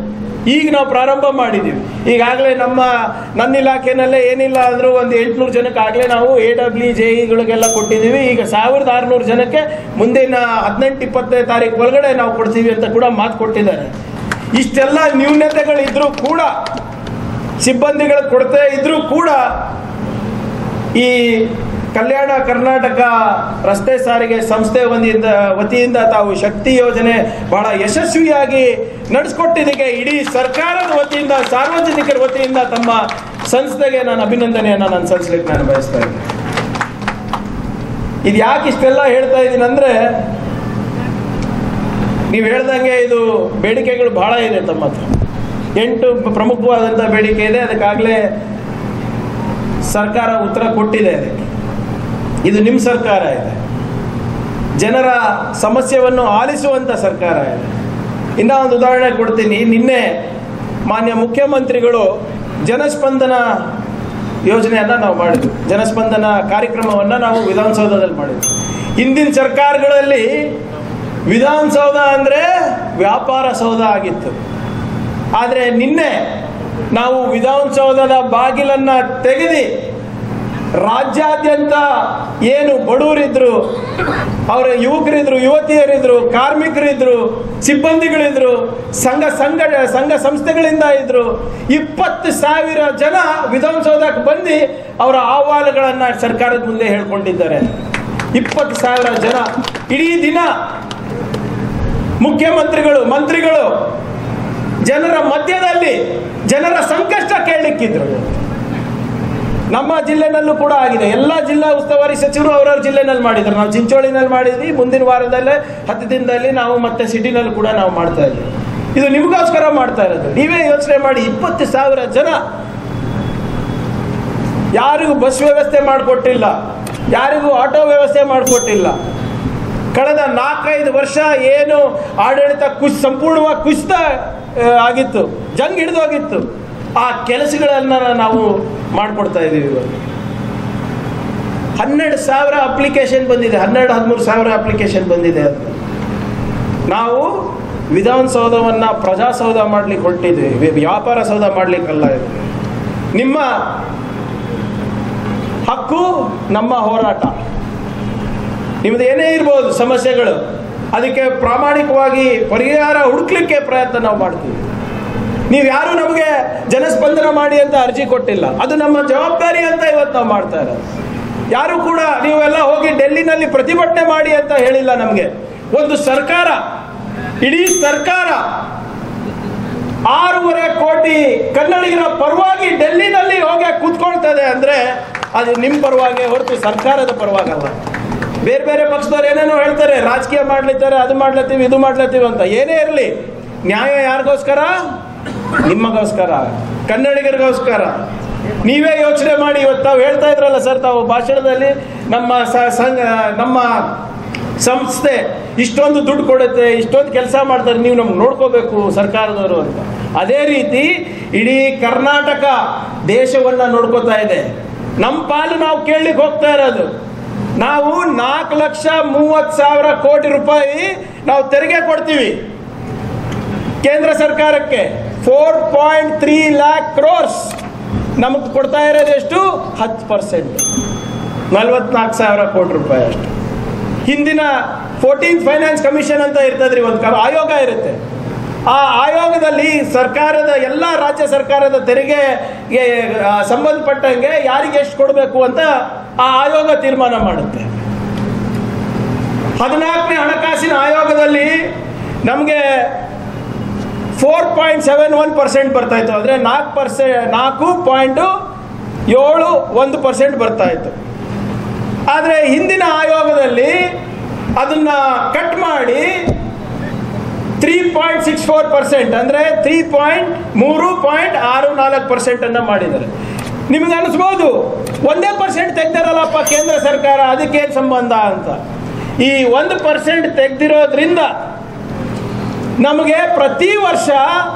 ಈಗ ನಾವು ಪ್ರಾರಂಭ ಮಾಡಿದ್ದೀವಿ. ಈಗಾಗಲೇ ನನ್ನ ಇಲಾಖೆನಲ್ಲೇ ಏನಿಲ್ಲ ಅಂದರೂ ಒಂದು 800 ಜನಕ್ಕೆ ಆಗಲೇ ನಾವು AWJEಗಳಿಗೆಲ್ಲ ಕೊಟ್ಟಿದ್ದೀವಿ. ಈಗ 1600 ಜನಕ್ಕೆ ಮುಂದಿನ 18-20 ತಾರೀಕು ಒಳಗಡೆ ನಾವು ಕೊಡ್ತೀವಿ ಅಂತ ಕೂಡ ಮಾತು ಕೊಟ್ಟಿದ್ದಾರೆ. ಇಷ್ಟೆಲ್ಲ ನ್ಯೂನತೆಗಳಿದ್ರೂ ಕೂಡ, ಸಿಬ್ಬಂದಿಗಳ ಕೊರತೆ ಇದ್ರೂ ಕೂಡ ಈ ಕಲ್ಯಾಣ ಕರ್ನಾಟಕ ರಸ್ತೆ ಸಾರಿಗೆ ಸಂಸ್ಥೆ ವತಿಯಿಂದ ತಾವು ಶಕ್ತಿ ಯೋಜನೆ ಬಹಳ ಯಶಸ್ವಿಯಾಗಿ ನಡೆಸ್ಕೊಟ್ಟಿದ್ದಕ್ಕೆ ಇಡೀ ಸರ್ಕಾರದ ವತಿಯಿಂದ, ಸಾರ್ವಜನಿಕರ ವತಿಯಿಂದ ತಮ್ಮ ಸಂಸ್ಥೆಗೆ ನಾನು ಅಭಿನಂದನೆಯನ್ನು ನಾನು ಸಲ್ಲಿಸಲಿಕ್ಕೆ ನಾನು ಬಯಸ್ತಾ ಇದ್ದೀನಿ. ಇದು ಯಾಕೆ ಇಷ್ಟೆಲ್ಲ ಹೇಳ್ತಾ ಇದ್ದೀನಿ ಅಂದರೆ, ನೀವು ಹೇಳ್ದಂಗೆ ಇದು ಬೇಡಿಕೆಗಳು ಬಹಳ ಇದೆ ತಮ್ಮ ಹತ್ರ. 8 ಪ್ರಮುಖವಾದಂಥ ಬೇಡಿಕೆ ಇದೆ. ಅದಕ್ಕಾಗಲೇ ಸರ್ಕಾರ ಉತ್ತರ ಕೊಟ್ಟಿದೆ. ಅದಕ್ಕೆ ಇದು ನಿಮ್ಮ ಸರ್ಕಾರ ಇದೆ, ಜನರ ಸಮಸ್ಯೆಯನ್ನು ಆಲಿಸುವಂಥ ಸರ್ಕಾರ ಇದೆ. ಇನ್ನೂ ಒಂದು ಉದಾಹರಣೆ ಕೊಡ್ತೀನಿ. ನಿನ್ನೆ ಮಾನ್ಯ ಮುಖ್ಯಮಂತ್ರಿಗಳು ಜನಸ್ಪಂದನ ಯೋಜನೆಯನ್ನು ನಾವು ಮಾಡಿದ್ವಿ. ಜನಸ್ಪಂದನ ಕಾರ್ಯಕ್ರಮವನ್ನು ನಾವು ವಿಧಾನಸೌಧದಲ್ಲಿ ಮಾಡಿದ್ವಿ. ಹಿಂದಿನ ಸರ್ಕಾರಗಳಲ್ಲಿ ವಿಧಾನಸೌಧ ಅಂದರೆ ವ್ಯಾಪಾರ ಸೌಧ ಆಗಿತ್ತು. ಆದರೆ ನಿನ್ನೆ ನಾವು ವಿಧಾನಸೌಧದ ಬಾಗಿಲನ್ನು ತೆಗೆದು ರಾಜ್ಯಾದ್ಯಂತ ಏನು ಬಡವರಿದ್ರು, ಅವರ ಯುವಕರಿದ್ರು, ಯುವತಿಯರಿದ್ರು, ಕಾರ್ಮಿಕರಿದ್ರು, ಸಿಬ್ಬಂದಿಗಳಿದ್ರು, ಸಂಘ ಸಂಸ್ಥೆಗಳಿಂದ ಇದ್ರು, 20,000 ಜನ ವಿಧಾನಸೌಧಕ್ಕೆ ಬಂದು ಅವರ ಅಹವಾಲುಗಳನ್ನು ಸರ್ಕಾರದ ಮುಂದೆ ಹೇಳ್ಕೊಂಡಿದ್ದಾರೆ. 20,000 ಜನ ಇಡೀ ದಿನ ಮುಖ್ಯಮಂತ್ರಿಗಳು, ಮಂತ್ರಿಗಳು ಜನರ ಮಧ್ಯದಲ್ಲಿ ಜನರ ಸಂಕಷ್ಟ ಕೇಳಲಿಕ್ಕಿದ್ರು. ನಮ್ಮ ಜಿಲ್ಲೆನಲ್ಲೂ ಕೂಡ ಆಗಿದೆ. ಎಲ್ಲ ಜಿಲ್ಲಾ ಉಸ್ತುವಾರಿ ಸಚಿವರು ಅವರವ್ರ ಜಿಲ್ಲೆನಲ್ಲಿ ಮಾಡಿದ್ರು. ನಾವು ಚಿಂಚೋಳಿನಲ್ಲಿ ಮಾಡಿದ್ವಿ. ಮುಂದಿನ ವಾರದಲ್ಲೇ 10 ದಿನದಲ್ಲಿ ನಾವು ಮತ್ತೆ ಸಿಟಿನಲ್ಲಿ ಕೂಡ ನಾವು ಮಾಡ್ತಾ ಇದ್ವಿ. ಇದು ನಿಮಗೋಸ್ಕರ ಮಾಡ್ತಾ ಇರೋದು. ನೀವೇ ಯೋಚನೆ ಮಾಡಿ, 20,000 ಜನ, ಯಾರಿಗೂ ಬಸ್ ವ್ಯವಸ್ಥೆ ಮಾಡಿಕೊಟ್ಟಿಲ್ಲ, ಯಾರಿಗೂ ಆಟೋ ವ್ಯವಸ್ಥೆ ಮಾಡಿಕೊಟ್ಟಿಲ್ಲ. ಕಳೆದ 4-5 ವರ್ಷ ಏನು ಆಡಳಿತ ಸಂಪೂರ್ಣವಾಗಿ ಕುಸಿತ ಆಗಿತ್ತು, ಜಂಗ್ ಹಿಡಿದೋಗಿತ್ತು, ಆ ಕೆಲಸಗಳನ್ನು ನಾವು ಮಾಡಿಕೊಡ್ತಾ ಇದ್ದೀವಿ. 12,000 ಅಪ್ಲಿಕೇಶನ್ ಬಂದಿದೆ, 12-13,000 ಅಪ್ಲಿಕೇಶನ್ ಬಂದಿದೆ. ಅಂತ ನಾವು ವಿಧಾನಸೌಧವನ್ನು ಪ್ರಜಾಸೌಧ ಮಾಡ್ಲಿಕ್ಕೆ ಹೊರಟಿದ್ವಿ, ವ್ಯಾಪಾರ ಸೌಧ ಮಾಡ್ಲಿಕ್ಕಲ್ಲ. ಇದು ನಿಮ್ಮ ಹಕ್ಕು, ನಮ್ಮ ಹೋರಾಟ. ನಿಮ್ದು ಏನೇ ಇರ್ಬೋದು ಸಮಸ್ಯೆಗಳು, ಅದಕ್ಕೆ ಪ್ರಾಮಾಣಿಕವಾಗಿ ಪರಿಹಾರ ಹುಡುಕ್ಲಿಕ್ಕೆ ಪ್ರಯತ್ನ ನಾವು ಮಾಡ್ತೀವಿ. ನೀವು ಯಾರು ನಮಗೆ ಜನಸ್ಪಂದನ ಮಾಡಿ ಅಂತ ಅರ್ಜಿ ಕೊಟ್ಟಿಲ್ಲ, ಅದು ನಮ್ಮ ಜವಾಬ್ದಾರಿ ಅಂತ ಇವತ್ತು ನಾವು ಮಾಡ್ತಾ ಇರೋದು. ಯಾರು ಕೂಡ ನೀವೆಲ್ಲ ಹೋಗಿ ಡೆಲ್ಲಿನಲ್ಲಿ ಪ್ರತಿಭಟನೆ ಮಾಡಿ ಅಂತ ಹೇಳಿಲ್ಲ ನಮಗೆ. ಒಂದು ಸರ್ಕಾರ, ಇಡೀ ಸರ್ಕಾರ 6.5 ಕೋಟಿ ಕನ್ನಡಿಗರ ಪರವಾಗಿ ಡೆಲ್ಲಿನಲ್ಲಿ ಹೋಗಿ ಕೂತ್ಕೊಳ್ತದೆ ಅಂದ್ರೆ ಅದು ನಿಮ್ಮ ಪರವಾಗಿ ಹೊರತು ಸರ್ಕಾರದ ಪರವಾಗಲ್ಲ. ಬೇರೆ ಬೇರೆ ಪಕ್ಷದವ್ರು ಏನೇನೋ ಹೇಳ್ತಾರೆ, ರಾಜಕೀಯ ಮಾಡ್ಲಿದ್ದಾರೆ, ಅದು ಮಾಡ್ಲತ್ತೀವಿ, ಇದು ಮಾಡ್ಲತ್ತೀವಿ ಅಂತ. ಏನೇ ಇರಲಿ, ನ್ಯಾಯ ಯಾರಿಗೋಸ್ಕರ? ನಿಮಗೋಸ್ಕರ, ಕನ್ನಡಿಗರಿಗೋಸ್ಕರ. ನೀವೇ ಯೋಚನೆ ಮಾಡಿ. ಇವತ್ತು ತಾವು ಹೇಳ್ತಾ ಇದ್ರಲ್ಲ ಸರ್, ತಾವು ಭಾಷಣದಲ್ಲಿ ನಮ್ಮ ಸಂಸ್ಥೆ ಇಷ್ಟೊಂದು ದುಡ್ಡು ಕೊಡುತ್ತೆ, ಇಷ್ಟೊಂದು ಕೆಲಸ ಮಾಡ್ತಾರೆ, ನೀವು ನಮ್ಗೆ ನೋಡ್ಕೋಬೇಕು ಸರ್ಕಾರದವರು ಅಂತ. ಅದೇ ರೀತಿ ಇಡೀ ಕರ್ನಾಟಕ ದೇಶವನ್ನ ನೋಡ್ಕೋತಾ ಇದೆ. ನಮ್ಮ ಪಾಲು ನಾವು ಕೇಳಲಿಕ್ಕೆ ಹೋಗ್ತಾ ಇರೋದು. ನಾವು 4,30,000 ಕೋಟಿ ರೂಪಾಯಿ ನಾವು ತೆರಿಗೆ ಕೊಡ್ತೀವಿ ಕೇಂದ್ರ ಸರ್ಕಾರಕ್ಕೆ. 4.3 lakh crores ನಮಗೆ ಕೊಡ್ತಾ ಇರೋದು ಎಷ್ಟು? 10%, 44,000 ಕೋಟಿ ರೂಪಾಯಿ ಅಷ್ಟು. ಹಿಂದಿನ 14th ಫೈನಾನ್ಸ್ ಕಮಿಷನ್ ಅಂತ ಇರ್ತದ್ರಿ, ಒಂದು ಆಯೋಗ ಇರುತ್ತೆ. ಆ ಆಯೋಗದಲ್ಲಿ ಸರ್ಕಾರದ ಎಲ್ಲ ರಾಜ್ಯ ಸರ್ಕಾರದ ತೆರಿಗೆಗೆ ಸಂಬಂಧಪಟ್ಟಂಗೆ ಯಾರಿಗೆ ಎಷ್ಟು ಕೊಡಬೇಕು ಅಂತ ಆ ಆಯೋಗ ತೀರ್ಮಾನ ಮಾಡುತ್ತೆ. 14ನೇ ಹಣಕಾಸಿನ ಆಯೋಗದಲ್ಲಿ ನಮಗೆ 4.71% ಬರ್ತಾ ಇತ್ತು. ಅಂದರೆ 4.71% ಬರ್ತಾ ಇತ್ತು. ಆದರೆ ಹಿಂದಿನ ಆಯೋಗದಲ್ಲಿ ಅದನ್ನ ಕಟ್ ಮಾಡಿ 3.64%, ಅಂದರೆ 3.64% ಅನ್ನ ಮಾಡಿದ್ದಾರೆ. ನಿಮಗೆ ಅನಿಸ್ಬೋದು, 1% ತೆಗ್ದಿರಲ್ಲಪ್ಪ ಕೇಂದ್ರ ಸರ್ಕಾರ, ಅದಕ್ಕೇನು ಸಂಬಂಧ ಅಂತ. ಈ 1% ತೆಗ್ದಿರೋದ್ರಿಂದ ನಮಗೆ ಪ್ರತಿ ವರ್ಷ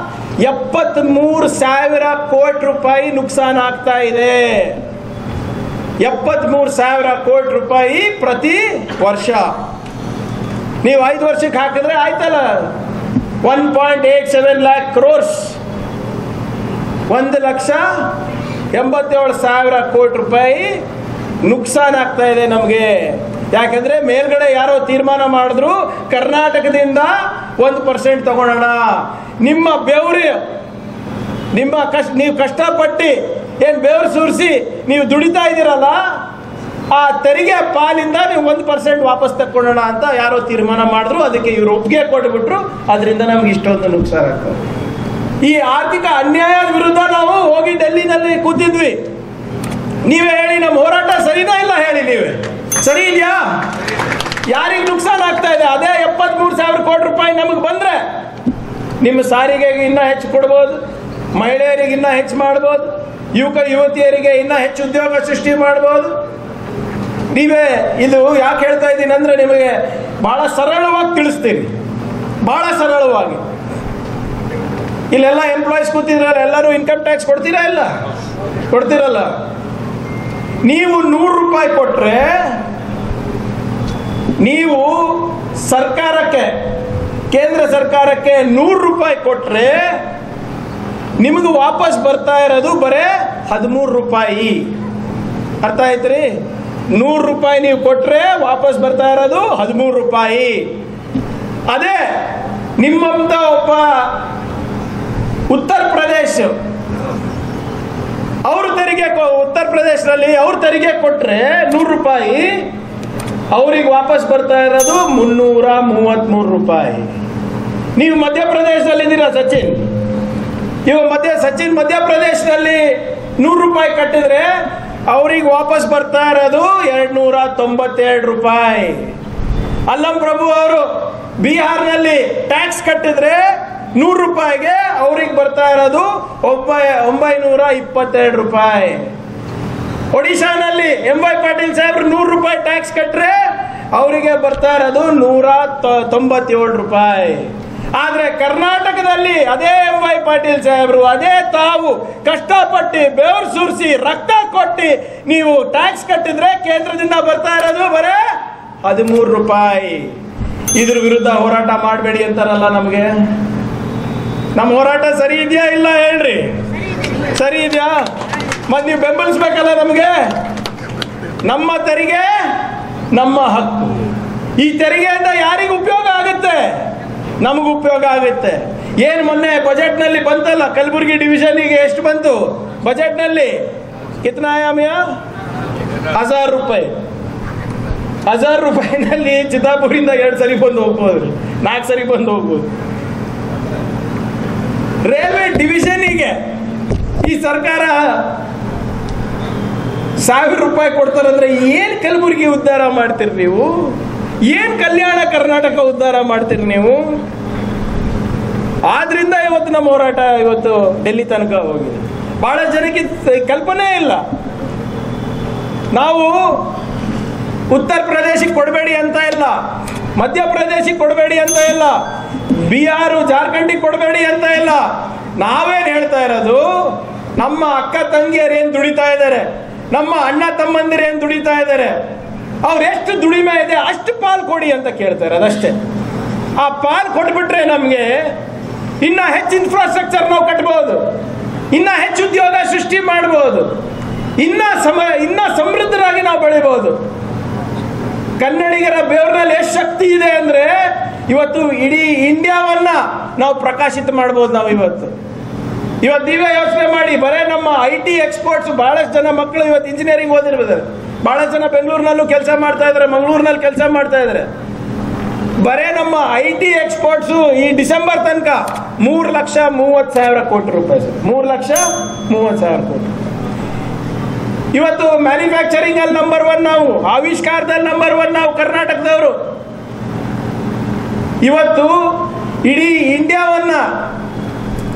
73,000 ಕೋಟಿ ರೂಪಾಯಿ ನುಕ್ಸಾನ್ ಆಗ್ತಾ ಇದೆ. 73,000 ಕೋಟಿ ರೂಪಾಯಿ ಪ್ರತಿ ವರ್ಷ. ನೀವು 5 ವರ್ಷಕ್ಕೆ ಹಾಕಿದ್ರೆ ಆಯ್ತಲ್ಲ, 1.87 lakh crores 1,87,000 ಕೋಟಿ ರೂಪಾಯಿ ನುಕ್ಸಾನ್ ಆಗ್ತಾ ಇದೆ ನಮಗೆ. ಯಾಕಂದ್ರೆ ಮೇಲ್ಗಡೆ ಯಾರೋ ತೀರ್ಮಾನ ಮಾಡಿದ್ರು ಕರ್ನಾಟಕದಿಂದ 1% ತಗೊಳ್ಳೋಣ. ನಿಮ್ಮ ಬೆವರು, ನೀವು ಕಷ್ಟಪಟ್ಟು ಏನು ಬೆವರು ಸುರಿಸಿ ನೀವು ದುಡಿತಾ ಇದ್ದೀರಲ್ಲ, ಆ ತೆರಿಗೆ ಪಾಲಿಂದ ನೀವು 1% ವಾಪಸ್ ತಕ್ಕೊಳ್ಳೋಣ ಅಂತ ಯಾರೋ ತೀರ್ಮಾನ ಮಾಡಿದ್ರು. ಅದಕ್ಕೆ ಇವರು ಒಪ್ಪಿಗೆ ಕೊಟ್ಬಿಟ್ರು. ಅದರಿಂದ ನಮ್ಗೆ ಇಷ್ಟೊಂದು ನುಕ್ಸಾನ್ ಆಗ್ತದೆ. ಈ ಆರ್ಥಿಕ ಅನ್ಯಾಯದ ವಿರುದ್ಧ ನಾವು ಹೋಗಿ ಡೆಲ್ಲಿನಲ್ಲಿ ಕೂತಿದ್ವಿ. ನೀವೇ ಹೇಳಿ, ನಮ್ಮ ಹೋರಾಟ ಸರಿನಾ ಇಲ್ಲ ಹೇಳಿ, ನೀವೇ ಸರಿ ಇದೆಯಾ? ಯಾರಿಗೆ ನುಕ್ಸಾನ್ ಆಗ್ತಾ ಇದೆ? ಅದೇ 73,000 ಕೋಟಿ ರೂಪಾಯಿ ನಮಗೆ ಬಂದ್ರೆ ನಿಮ್ಮ ಸಾರಿಗೆಗೆ ಇನ್ನೂ ಹೆಚ್ಚು ಕೊಡ್ಬೋದು, ಮಹಿಳೆಯರಿಗೆ ಇನ್ನೂ ಹೆಚ್ಚು ಮಾಡ್ಬೋದು, ಯುವತಿಯರಿಗೆ ಇನ್ನೂ ಹೆಚ್ಚು ಉದ್ಯೋಗ ಸೃಷ್ಟಿ ಮಾಡ್ಬೋದು. ನೀವೇ ಇದು ಯಾಕೆ ಹೇಳ್ತಾ ಇದ್ದೀನಿ ಅಂದ್ರೆ ನಿಮಗೆ ಬಹಳ ಸರಳವಾಗಿ ತಿಳಿಸ್ತೀನಿ, ಬಹಳ ಸರಳವಾಗಿ. ಇಲ್ಲೆಲ್ಲ ಎಂಪ್ಲಾಯೀಸ್ ಕೂತಿದ್ರಲ್ಲ, ಎಲ್ಲರೂ ಇನ್ಕಮ್ ಟ್ಯಾಕ್ಸ್ ಕೊಡ್ತೀರಾ? ಇಲ್ಲ, ಕೊಡ್ತೀರಲ್ಲ. ನೀವು 100 ರೂಪಾಯಿ ಕೊಟ್ರೆ, ನೀವು ಸರ್ಕಾರಕ್ಕೆ, ಕೇಂದ್ರ ಸರ್ಕಾರಕ್ಕೆ 100 ರೂಪಾಯಿ ಕೊಟ್ರೆ ನಿಮಗೆ ವಾಪಸ್ ಬರ್ತಾ ಇರೋದು ಬರೇ 13 ರೂಪಾಯಿ. ಅರ್ಥ ಆಯ್ತ್ರಿ? 100 ರೂಪಾಯಿ ನೀವು ಕೊಟ್ರೆ ವಾಪಸ್ ಬರ್ತಾ ಇರೋದು 13 ರೂಪಾಯಿ. ಅದೇ ನಿಮ್ಮಂತ ಒಬ್ಬ ಉತ್ತರ ಪ್ರದೇಶ, ಅವರು ತೆರಿಗೆ, ಉತ್ತರ ಪ್ರದೇಶದಲ್ಲಿ ಅವ್ರು ತೆರಿಗೆ ಕೊಟ್ರೆ 100 ರೂಪಾಯಿ, ಅವ್ರಿಗೆ ವಾಪಸ್ ಬರ್ತಾ ಇರೋದು 333 ರೂಪಾಯಿ. ನೀವು ಮಧ್ಯಪ್ರದೇಶದಲ್ಲಿದ್ದೀರಾ ಸಚಿನ್, ಮಧ್ಯಪ್ರದೇಶದಲ್ಲಿ 100 ರೂಪಾಯಿ ಕಟ್ಟಿದ್ರೆ ಅವ್ರಿಗೆ ವಾಪಸ್ ಬರ್ತಾ ಇರೋದು 292 ರೂಪಾಯಿ. ಅಲ್ಲಂ ಪ್ರಭು ಅವರು ಬಿಹಾರ್ನಲ್ಲಿ ಟ್ಯಾಕ್ಸ್ ಕಟ್ಟಿದ್ರೆ 100 ರೂಪಾಯಿಗೆ ಅವ್ರಿಗೆ ಬರ್ತಾ ಇರೋದು 922 ರೂಪಾಯಿ. ಒಡಿಶಾನಲ್ಲಿ MY ಪಾಟೀಲ್ ಸಾಹೇಬ್ರು 100 ರೂಪಾಯಿ ಟ್ಯಾಕ್ಸ್ ಕಟ್ಟರೆ ಅವರಿಗೆ ಬರ್ತಾ ಇರೋದು 197 ರೂಪಾಯಿ. ಆದ್ರೆ ಕರ್ನಾಟಕದಲ್ಲಿ ಅದೇ MY ಪಾಟೀಲ್ ಸಾಹೇಬ್ರು, ಅದೇ ತಾವು ಕಷ್ಟಪಟ್ಟು ಬೆವರು ಸುರಿಸಿ ರಕ್ತ ಕೊಟ್ಟು ನೀವು ಟ್ಯಾಕ್ಸ್ ಕಟ್ಟಿದ್ರೆ ಕೇಂದ್ರದಿಂದ ಬರ್ತಾ ಇರೋದು ಬರೇ 13 ರೂಪಾಯಿ. ಇದ್ರ ವಿರುದ್ಧ ಹೋರಾಟ ಮಾಡಬೇಡಿ ಅಂತಾರಲ್ಲ ನಮಗೆ. ನಮ್ಮ ಹೋರಾಟ ಸರಿ ಇದೆಯಾ ಇಲ್ಲ ಹೇಳ್ರಿ? ಸರಿ ಇದೆಯಾ? ಮತ್ತೆ ನೀವು ಬೆಂಬಲಿಸ್ಬೇಕಲ್ಲ ನಮಗೆ. ನಮ್ಮ ತೆರಿಗೆ ನಮ್ಮ ಹಕ್ಕು. ಈ ತೆರಿಗೆಯಿಂದ ಯಾರಿಗೂ ಉಪಯೋಗ ಆಗುತ್ತೆ? ನಮಗೂ ಉಪಯೋಗ ಆಗುತ್ತೆ. ಏನು ಮೊನ್ನೆ ಬಜೆಟ್ನಲ್ಲಿ ಬಂತಲ್ಲ, ಕಲಬುರಗಿ ಡಿವಿಷನ್ಗೆ ಎಷ್ಟು ಬಂತು ಬಜೆಟ್ನಲ್ಲಿ? ಕಿತ್ನಾ ಆಯಾಮಿಯ? 1000 ರೂಪಾಯಿ. 1000 ರೂಪಾಯಿನಲ್ಲಿ ಚಿತ್ತಾಪುರಿಂದ 2 ಸರಿ ಬಂದು ಹೋಗ್ಬೋದು, 4 ಸರಿ ಬಂದು ಹೋಗ್ಬೋದು. ರೈಲ್ವೆ ಡಿವಿಷನ್ಗೆ ಈ ಸರ್ಕಾರ 1000 ರೂಪಾಯಿ ಕೊಡ್ತಾರಂದ್ರೆ ಏನ್ ಕಲಬುರಗಿ ಉದ್ಧಾರ ಮಾಡ್ತೀರಿ ನೀವು? ಏನ್ ಕಲ್ಯಾಣ ಕರ್ನಾಟಕ ಉದ್ಧಾರ ಮಾಡ್ತೀರಿ ನೀವು? ಆದ್ರಿಂದ ಇವತ್ತು ನಮ್ಮ ಹೋರಾಟ ಇವತ್ತು ಡೆಲ್ಲಿ ತನಕ ಹೋಗಿದೆ. ಬಹಳ ಜನಕ್ಕೆ ಕಲ್ಪನೆ ಇಲ್ಲ. ನಾವು ಉತ್ತರ ಪ್ರದೇಶಕ್ಕೆ ಕೊಡಬೇಡಿ ಅಂತ ಇಲ್ಲ, ಮಧ್ಯಪ್ರದೇಶಕ್ಕೆ ಕೊಡಬೇಡಿ ಅಂತ ಇಲ್ಲ, ಬಿಹಾರು ಜಾರ್ಖಂಡಿಗೆ ಕೊಡಬೇಡಿ ಅಂತ ಇಲ್ಲ. ನಾವೇನ್ ಹೇಳ್ತಾ ಇರೋದು, ನಮ್ಮ ಅಕ್ಕ ತಂಗಿಯರು ಏನ್ ದುಡಿತಾ ಇದ್ದಾರೆ, ನಮ್ಮ ಅಣ್ಣ ತಮ್ಮಂದಿರು ಏನ್ ದುಡಿತಾ ಇದ್ದಾರೆ, ಅವ್ರು ಎಷ್ಟು ದುಡಿಮೆ ಇದೆ ಅಷ್ಟು ಪಾಲ್ ಕೊಡಿ ಅಂತ ಕೇಳ್ತಾರೆ. ಅದಷ್ಟೇ. ಆ ಪಾಲ್ ಕೊಟ್ಬಿಟ್ರೆ ನಮಗೆ ಇನ್ನ ಹೆಚ್ಚು ಇನ್ಫ್ರಾಸ್ಟ್ರಕ್ಚರ್ ನಾವು ಕಟ್ಬಹುದು, ಇನ್ನ ಹೆಚ್ಚು ಉದ್ಯೋಗ ಸೃಷ್ಟಿ ಮಾಡಬಹುದು, ಇನ್ನ ಸಮೃದ್ಧರಾಗಿ ನಾವು ಬೆಳಿಬಹುದು. ಕನ್ನಡಿಗರ ಬೆವರಿನಲ್ಲಿ ಎಷ್ಟು ಶಕ್ತಿ ಇದೆ ಅಂದ್ರೆ ಇವತ್ತು ಇಡೀ ಇಂಡಿಯಾವನ್ನ ನಾವು ಪ್ರಕಾಶಿತ ಮಾಡಬಹುದು. ನಾವು ಇವತ್ತು ನೀವೇ ಯೋಚನೆ ಮಾಡಿ, ಬರೇ ನಮ್ಮ IT ಎಕ್ಸ್ಪೋರ್ಟ್ಸ್, ಬಹಳಷ್ಟು ಜನ ಮಕ್ಕಳು ಇವತ್ತು ಇಂಜಿನಿಯರಿಂಗ್ ಓದಿರ್ಬೋದು, ಬಹಳಷ್ಟು ಜನ ಬೆಂಗಳೂರಿನಲ್ಲೂ ಕೆಲಸ ಮಾಡ್ತಾ ಇದ್ದಾರೆ, ಮಂಗಳೂರಿನಲ್ಲಿ ಕೆಲಸ ಮಾಡ್ತಾ ಇದ್ದಾರೆ. ಬರೇ ನಮ್ಮ IT ಎಕ್ಸ್ಪೋರ್ಟ್ಸ್ ಈ ಡಿಸೆಂಬರ್ ತನಕ 3,30,000 ಕೋಟಿ ರೂಪಾಯಿ ಸರ್. 3,30,000 ಕೋಟಿ. ಇವತ್ತು ಮ್ಯಾನುಫ್ಯಾಕ್ಚರಿಂಗ್ ಅಲ್ಲಿ ನಂಬರ್ 1 ನಾವು, ಆವಿಷ್ಕಾರದಲ್ಲಿ ನಂಬರ್ 1 ನಾವು ಕರ್ನಾಟಕದವರು. ಇವತ್ತು ಇಡೀ ಇಂಡಿಯಾವನ್ನ,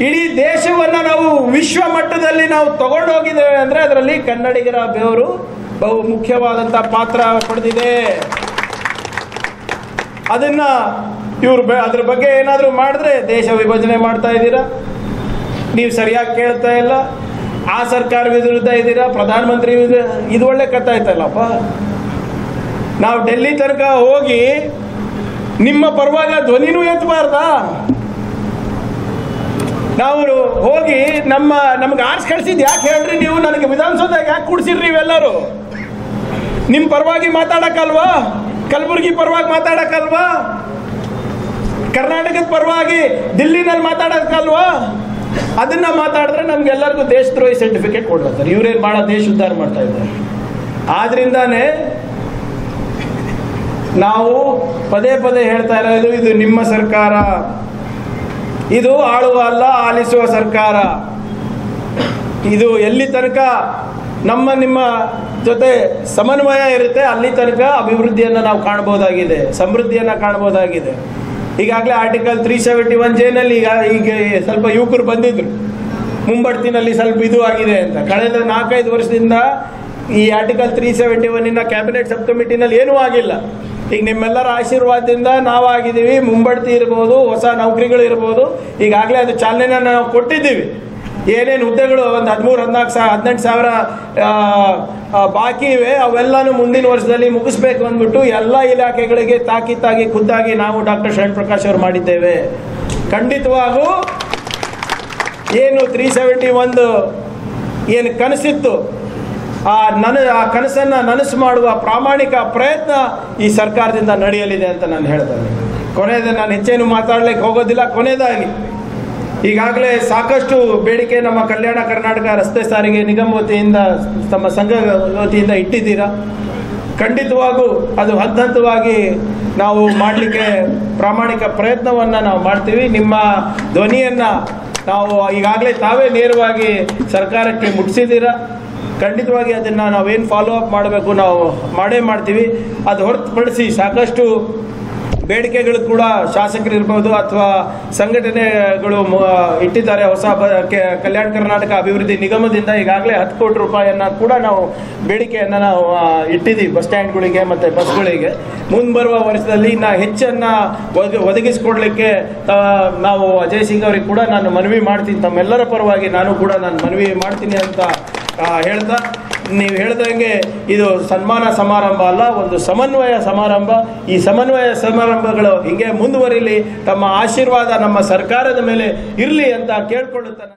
ಇಡೀ ದೇಶವನ್ನ ನಾವು ವಿಶ್ವ ಮಟ್ಟದಲ್ಲಿ ನಾವು ತಗೊಂಡೋಗಿದ್ದೇವೆ ಅಂದ್ರೆ ಅದರಲ್ಲಿ ಕನ್ನಡಿಗರ ಬೆವರು ಬಹು ಮುಖ್ಯವಾದಂತ ಪಾತ್ರ ಪಡೆದಿದೆ. ಅದನ್ನ ಇವರು ಅದ್ರ ಬಗ್ಗೆ ಏನಾದರೂ ಮಾಡಿದ್ರೆ ದೇಶ ವಿಭಜನೆ ಮಾಡ್ತಾ ಇದ್ದೀರಾ, ನೀವು ಸರಿಯಾಗಿ ಕೇಳ್ತಾ ಇಲ್ಲ, ಆ ಸರ್ಕಾರ ವಿರುದ್ಧ ಇದ್ದೀರಾ, ಪ್ರಧಾನಮಂತ್ರಿ ಇದು ಒಳ್ಳೆ ಕಥೆ ಆಯ್ತಲ್ಲಪ್ಪ. ನಾವು ಡೆಲ್ಲಿ ತನಕ ಹೋಗಿ ನಿಮ್ಮ ಪರವಾಗಿ ಧ್ವನಿನೂ ಎತ್ತಬಾರ್ದಾ? ನಾವು ಹೋಗಿ ನಮ್ಗೆ ಆರ್ಸ್ ಕಳಿಸಿದ್ ಯಾಕೆ ಹೇಳ್ರಿ ನೀವು? ನನಗೆ ವಿಧಾನಸೌಧದಾಗ ಯಾಕೆ ಕೂಡ್ಸಿರ್ರಿ ಇವೆಲ್ಲರೂ? ನಿಮ್ಮ ಪರವಾಗಿ ಮಾತಾಡಕ್ಕಲ್ವಾ? ಕಲಬುರಗಿ ಪರವಾಗಿ ಮಾತಾಡಕ್ಕಲ್ವಾ? ಕರ್ನಾಟಕದ ಪರವಾಗಿ ದಿಲ್ಲಿನಲ್ಲಿ ಮಾತಾಡಕ್ಕಲ್ವಾ? ಅದನ್ನ ಮಾತಾಡಿದ್ರೆ ನಮ್ಗೆಲ್ಲರಿಗೂ ದೇಶದ್ರೋಹಿ ಸರ್ಟಿಫಿಕೇಟ್ ಕೊಡ್ತಾರೆ. ಇವ್ರೇನು ಭಾಳ ದೇಶ ಉದ್ಧಾರ ಮಾಡ್ತಾ ಇದ್ದಾರೆ. ಆದ್ರಿಂದಾನೇ ನಾವು ಪದೇ ಪದೇ ಹೇಳ್ತಾ ಇರೋದು, ಇದು ನಿಮ್ಮ ಸರ್ಕಾರ, ಇದು ಆಳುವ ಅಲ್ಲ ಆಲಿಸುವ ಸರ್ಕಾರ. ಇದು ಎಲ್ಲಿ ತನಕ ನಿಮ್ಮ ಜೊತೆ ಸಮನ್ವಯ ಇರುತ್ತೆ ಅಲ್ಲಿ ತನಕ ಅಭಿವೃದ್ಧಿಯನ್ನು ನಾವು ಕಾಣ್ಬೋದಾಗಿದೆ, ಸಮೃದ್ಧಿಯನ್ನು ಕಾಣ್ಬೋದಾಗಿದೆ. ಈಗಾಗಲೇ ಆರ್ಟಿಕಲ್ 371 ಜೇನಲ್ಲಿ ಈಗ ಸ್ವಲ್ಪ ಯುವಕರು ಬಂದಿದ್ರು, ಮುಂಬಡ್ತಿನಲ್ಲಿ ಸ್ವಲ್ಪ ಇದು ಆಗಿದೆ ಅಂತ. ಕಳೆದ 4-5 ವರ್ಷದಿಂದ ಈ ಆರ್ಟಿಕಲ್ 371 ಕ್ಯಾಬಿನೆಟ್ ಸಬ್ ಕಮಿಟಿನಲ್ಲಿ ಏನೂ ಆಗಿಲ್ಲ. ಈಗ ನಿಮ್ಮೆಲ್ಲರ ಆಶೀರ್ವಾದದಿಂದ ನಾವಾಗಿದ್ದೀವಿ. ಮುಂಬಡ್ತಿ ಇರ್ಬೋದು, ಹೊಸ ನೌಕರಿಗಳು ಇರ್ಬೋದು, ಈಗಾಗಲೇ ಅದು ಚಾಲನೆನ ನಾವು ಕೊಟ್ಟಿದ್ದೀವಿ. ಏನೇನು ಹುದ್ದೆಗಳು ಒಂದು 13-14-18 ಸಾವಿರ ಬಾಕಿ ಇವೆ, ಅವೆಲ್ಲನೂ ಮುಂದಿನ ವರ್ಷದಲ್ಲಿ ಮುಗಿಸ್ಬೇಕು ಅಂದ್ಬಿಟ್ಟು ಎಲ್ಲ ಇಲಾಖೆಗಳಿಗೆ ತಾಕೀತಾಗಿ ಖುದ್ದಾಗಿ ನಾವು ಡಾಕ್ಟರ್ ಶರಣ್ ಪ್ರಕಾಶ್ ಅವರು ಮಾಡಿದ್ದೇವೆ. ಖಂಡಿತವಾಗೂ ಏನು 371 ಏನು ಕನಸಿತ್ತು, ಆ ಕನಸನ್ನು ನನಸು ಮಾಡುವ ಪ್ರಾಮಾಣಿಕ ಪ್ರಯತ್ನ ಈ ಸರ್ಕಾರದಿಂದ ನಡೆಯಲಿದೆ ಅಂತ ನಾನು ಹೇಳ್ತೇನೆ. ಕೊನೆಯದು, ನಾನು ಹೆಚ್ಚೇನು ಮಾತಾಡ್ಲಿಕ್ಕೆ ಹೋಗೋದಿಲ್ಲ. ಕೊನೆಯದಾಗಿ, ಈಗಾಗಲೇ ಸಾಕಷ್ಟು ಬೇಡಿಕೆ ನಮ್ಮ ಕಲ್ಯಾಣ ಕರ್ನಾಟಕ ರಸ್ತೆ ಸಾರಿಗೆ ನಿಗಮ ವತಿಯಿಂದ, ತಮ್ಮ ಸಂಘ ವತಿಯಿಂದ ಇಟ್ಟಿದ್ದೀರಾ. ಖಂಡಿತವಾಗೂ ಅದು ಹಂತವಾಗಿ ನಾವು ಮಾಡಲಿಕ್ಕೆ ಪ್ರಾಮಾಣಿಕ ಪ್ರಯತ್ನವನ್ನು ನಾವು ಮಾಡ್ತೀವಿ. ನಿಮ್ಮ ಧ್ವನಿಯನ್ನು ನಾವು ಈಗಾಗಲೇ ತಾವೇ ನೇರವಾಗಿ ಸರ್ಕಾರಕ್ಕೆ ಮುಟ್ಟಿಸಿದ್ದೀರಾ. ಖಂಡಿತವಾಗಿ ಅದನ್ನು ನಾವೇನು ಫಾಲೋ ಅಪ್ ಮಾಡಬೇಕು ನಾವು ಮಾಡ್ತೀವಿ. ಅದು ಹೊರತುಪಡಿಸಿ ಸಾಕಷ್ಟು ಬೇಡಿಕೆಗಳು ಕೂಡ ಶಾಸಕರು ಇರ್ಬೋದು ಅಥವಾ ಸಂಘಟನೆಗಳು ಇಟ್ಟಿದ್ದಾರೆ. ಹೊಸ ಕಲ್ಯಾಣ ಕರ್ನಾಟಕ ಅಭಿವೃದ್ಧಿ ನಿಗಮದಿಂದ ಈಗಾಗಲೇ 10 ಕೋಟಿ ರೂಪಾಯಿಯನ್ನು ಕೂಡ ನಾವು ಬೇಡಿಕೆಯನ್ನು ನಾವು ಇಟ್ಟಿದ್ದೀವಿ ಬಸ್ ಸ್ಟ್ಯಾಂಡ್ಗಳಿಗೆ ಮತ್ತು ಬಸ್ಗಳಿಗೆ. ಮುಂಬರುವ ವರ್ಷದಲ್ಲಿ ಇನ್ನು ಹೆಚ್ಚನ್ನು ಒದಗಿಸಿಕೊಡ್ಲಿಕ್ಕೆ ನಾವು ಅಜಯ್ ಸಿಂಗ್ ಅವರಿಗೆ ಕೂಡ ನಾನು ಮನವಿ ಮಾಡ್ತೀನಿ. ತಮ್ಮೆಲ್ಲರ ಪರವಾಗಿ ನಾನು ಮನವಿ ಮಾಡ್ತೀನಿ ಅಂತ ಹೇಳ್ತಾ, ನೀವು ಹೇಳ್ದಂಗೆ ಇದು ಸನ್ಮಾನ ಸಮಾರಂಭ ಅಲ್ಲ, ಒಂದು ಸಮನ್ವಯ ಸಮಾರಂಭ. ಈ ಸಮನ್ವಯ ಸಮಾರಂಭಗಳು ಹೀಗೆ ಮುಂದುವರಿಲಿ, ತಮ್ಮ ಆಶೀರ್ವಾದ ನಮ್ಮ ಸರ್ಕಾರದ ಮೇಲೆ ಇರಲಿ ಅಂತ ಕೇಳ್ಕೊಳ್ಳುತ್ತಾನೆ.